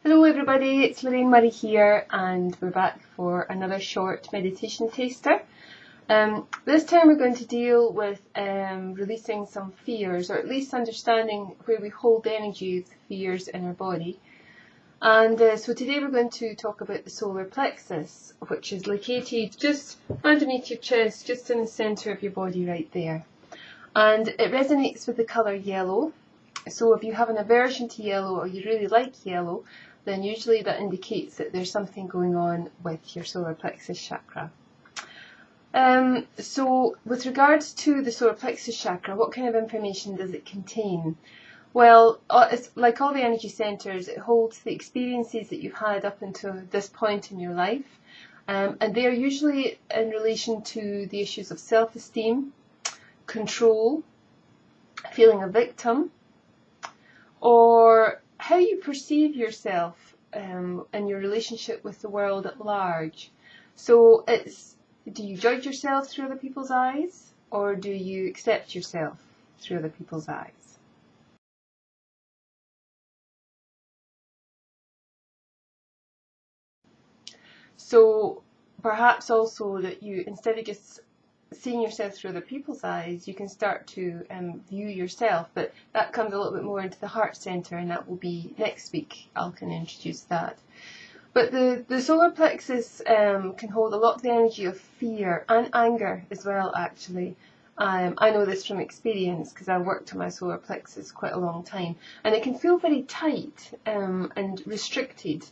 Hello everybody, it's Lorraine E Murray here and we're back for another short meditation taster. This time we're going to deal with releasing some fears, or at least understanding where we hold the energy of the fears in our body. And so today we're going to talk about the solar plexus, which is located just underneath your chest, just in the centre of your body right there. And it resonates with the colour yellow. So if you have an aversion to yellow or you really like yellow, then usually that indicates that there's something going on with your solar plexus chakra. So with regards to the solar plexus chakra, what kind of information does it contain? Well, it's like all the energy centres, it holds the experiences that you've had up until this point in your life, and they are usually in relation to the issues of self-esteem, control, feeling a victim, or how you perceive yourself and your relationship with the world at large. So it's, do you judge yourself through other people's eyes, or do you accept yourself through other people's eyes? So perhaps also that you, instead of just seeing yourself through other people's eyes, you can start to view yourself, but that comes a little bit more into the heart centre, and that will be next week. I'll kind of introduce that. But the solar plexus can hold a lot of the energy of fear and anger as well, actually. I know this from experience because I've worked on my solar plexus quite a long time, and it can feel very tight and restricted.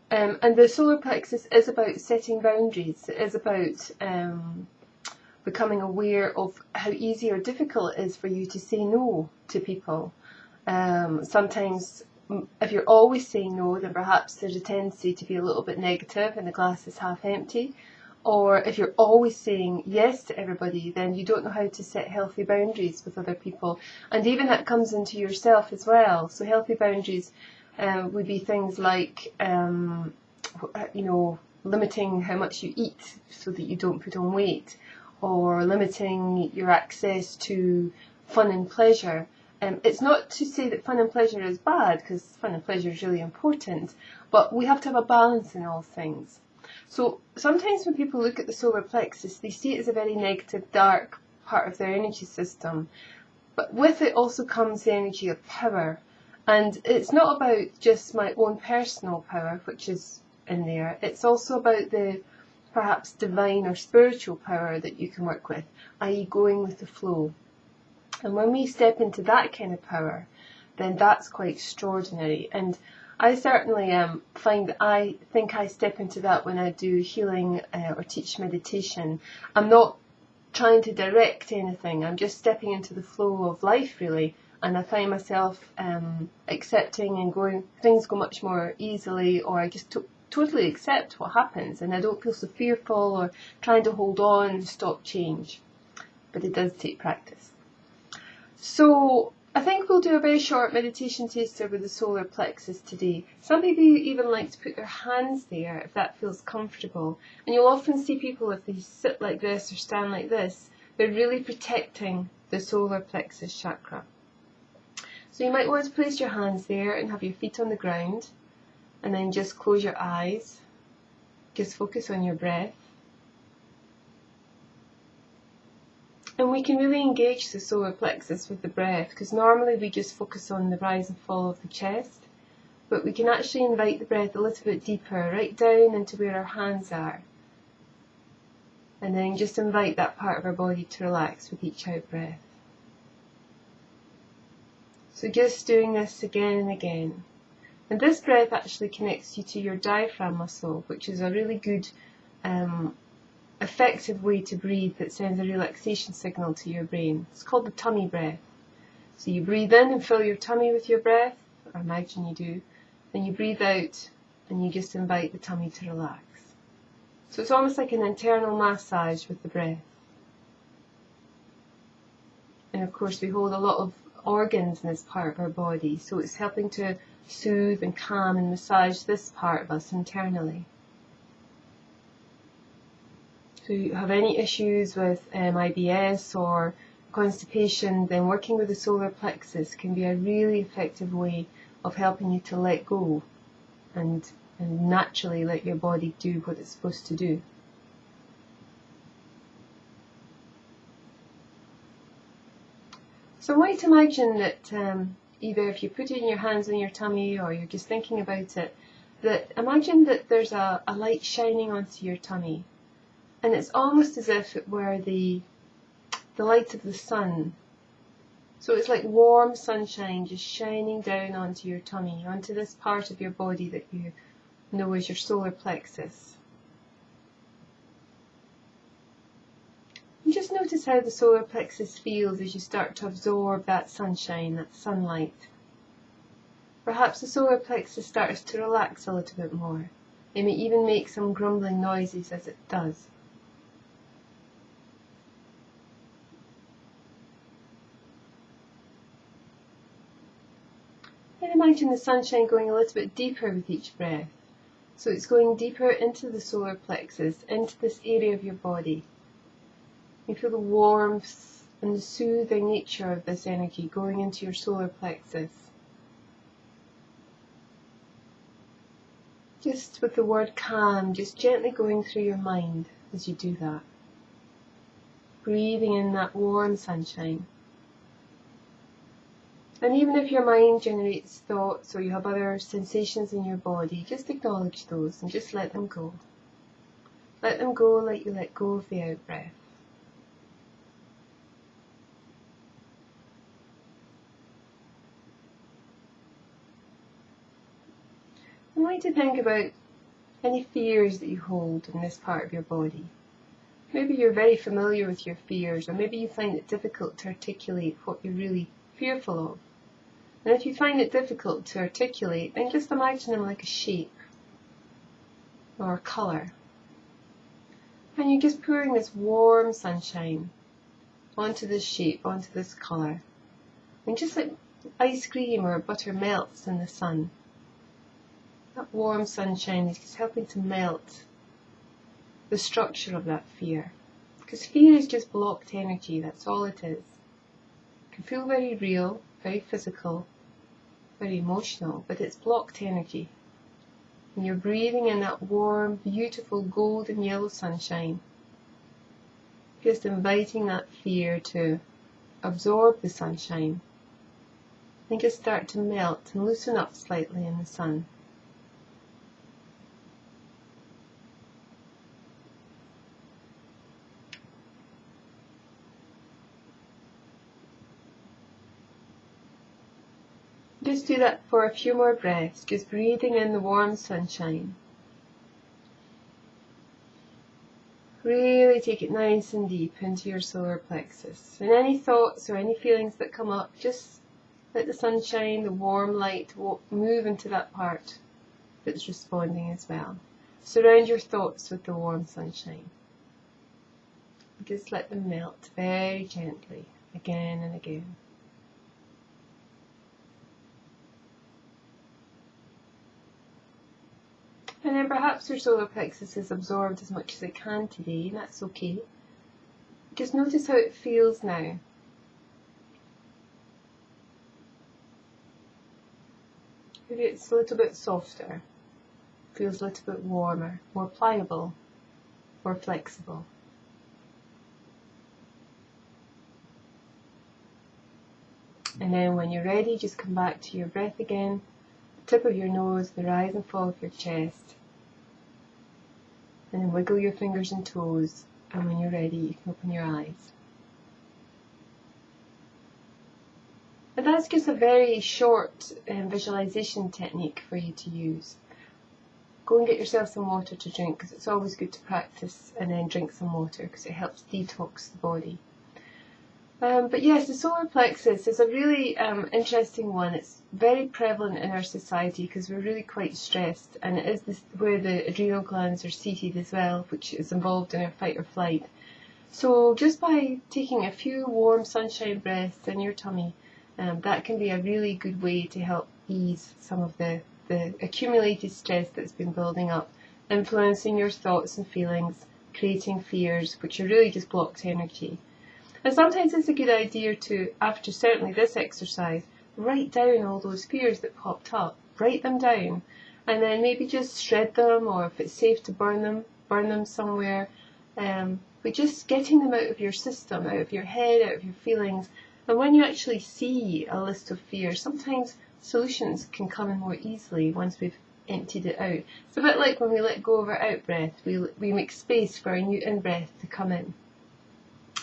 And the solar plexus is about setting boundaries. It is about becoming aware of how easy or difficult it is for you to say no to people. Sometimes, if you're always saying no, then perhaps there's a tendency to be a little bit negative and the glass is half empty. Or if you're always saying yes to everybody, then you don't know how to set healthy boundaries with other people. And even that comes into yourself as well. So healthy boundaries would be things like, limiting how much you eat so that you don't put on weight, or limiting your access to fun and pleasure. It's not to say that fun and pleasure is bad, because fun and pleasure is really important, but we have to have a balance in all things. So sometimes when people look at the solar plexus, they see it as a very negative, dark part of their energy system. But with it also comes the energy of power. And it's not about just my own personal power, which is in there. It's also about the perhaps divine or spiritual power that you can work with, i.e. going with the flow. And when we step into that kind of power, then that's quite extraordinary. And I certainly find that I think I step into that when I do healing or teach meditation. I'm not trying to direct anything, I'm just stepping into the flow of life really. And I find myself accepting and going, things go much more easily, or I just totally accept what happens, and I don't feel so fearful or trying to hold on and stop change. But it does take practice. So I think we'll do a very short meditation taster with the solar plexus today. Some people even like to put their hands there if that feels comfortable. And you'll often see people, if they sit like this or stand like this, they're really protecting the solar plexus chakra. So you might want to place your hands there and have your feet on the ground, and then just close your eyes. Just focus on your breath. And we can really engage the solar plexus with the breath, because normally we just focus on the rise and fall of the chest, but we can actually invite the breath a little bit deeper, right down into where our hands are. And then just invite that part of our body to relax with each out breath. So just doing this again and again. And this breath actually connects you to your diaphragm muscle, which is a really good, effective way to breathe that sends a relaxation signal to your brain. It's called the tummy breath. So you breathe in and fill your tummy with your breath, or imagine you do. Then you breathe out and you just invite the tummy to relax. So it's almost like an internal massage with the breath. And of course we hold a lot of organs in this part of our body, so it's helping to soothe and calm and massage this part of us internally. So if you have any issues with IBS or constipation, then working with the solar plexus can be a really effective way of helping you to let go and naturally let your body do what it's supposed to do. So I want you to imagine that either if you put it in your hands on your tummy or you're just thinking about it, that imagine that there's a light shining onto your tummy, and it's almost as if it were the light of the sun. So it's like warm sunshine just shining down onto your tummy, onto this part of your body that you know as your solar plexus. And just notice how the solar plexus feels as you start to absorb that sunshine, that sunlight. Perhaps the solar plexus starts to relax a little bit more. It may even make some grumbling noises as it does. And imagine the sunshine going a little bit deeper with each breath. So it's going deeper into the solar plexus, into this area of your body. You feel the warmth and the soothing nature of this energy going into your solar plexus. Just with the word calm, just gently going through your mind as you do that. Breathing in that warm sunshine. And even if your mind generates thoughts or you have other sensations in your body, just acknowledge those and just let them go. Let them go like you let go of the out-breath. I want you to think about any fears that you hold in this part of your body. Maybe you're very familiar with your fears, or maybe you find it difficult to articulate what you're really fearful of. And if you find it difficult to articulate, then just imagine them like a shape or a colour. And you're just pouring this warm sunshine onto this shape, onto this colour. And just like ice cream or butter melts in the sun, that warm sunshine is just helping to melt the structure of that fear. Because fear is just blocked energy, that's all it is. It can feel very real, very physical, very emotional, but it's blocked energy. And you're breathing in that warm, beautiful golden yellow sunshine, just inviting that fear to absorb the sunshine and just start to melt and loosen up slightly in the sun. Just do that for a few more breaths, just breathing in the warm sunshine. Really take it nice and deep into your solar plexus. And any thoughts or any feelings that come up, just let the sunshine, the warm light, move into that part that's responding as well. Surround your thoughts with the warm sunshine. Just let them melt very gently, again and again. And then perhaps your solar plexus is absorbed as much as it can today, and that's okay. Just notice how it feels now. Maybe it's a little bit softer, feels a little bit warmer, more pliable, more flexible. And then when you're ready, just come back to your breath again. Tip of your nose, the rise and fall of your chest, and then wiggle your fingers and toes, and when you're ready you can open your eyes. And that's just a very short visualization technique for you to use. Go and get yourself some water to drink, because it's always good to practice and then drink some water because it helps detox the body. But yes, the solar plexus is a really interesting one. It's very prevalent in our society because we're really quite stressed, and it is where the adrenal glands are seated as well, which is involved in our fight or flight. So just by taking a few warm sunshine breaths in your tummy, that can be a really good way to help ease some of the accumulated stress that's been building up, influencing your thoughts and feelings, creating fears, which are really just blocked energy. And sometimes it's a good idea to, after certainly this exercise, write down all those fears that popped up. Write them down and then maybe just shred them, or if it's safe to burn them somewhere. But just getting them out of your system, out of your head, out of your feelings. And when you actually see a list of fears, sometimes solutions can come in more easily once we've emptied it out. It's a bit like when we let go of our out-breath, we make space for a new in-breath to come in.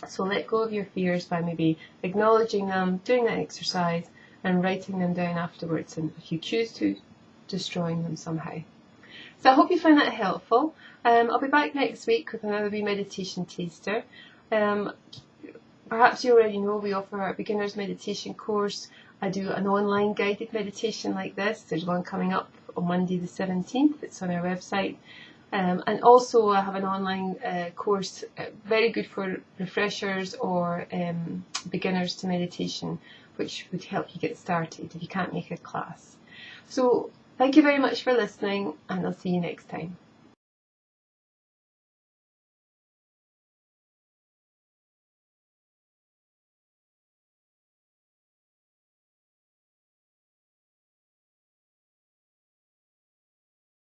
So let go of your fears by maybe acknowledging them, doing that exercise, and writing them down afterwards, and if you choose to, destroying them somehow. So I hope you found that helpful. I'll be back next week with another wee meditation taster. Perhaps you already know we offer our beginner's meditation course. I do an online guided meditation like this. There's one coming up on Monday the 17th. It's on our website. And also I have an online course, very good for refreshers or beginners to meditation, which would help you get started if you can't make a class. So thank you very much for listening, and I'll see you next time.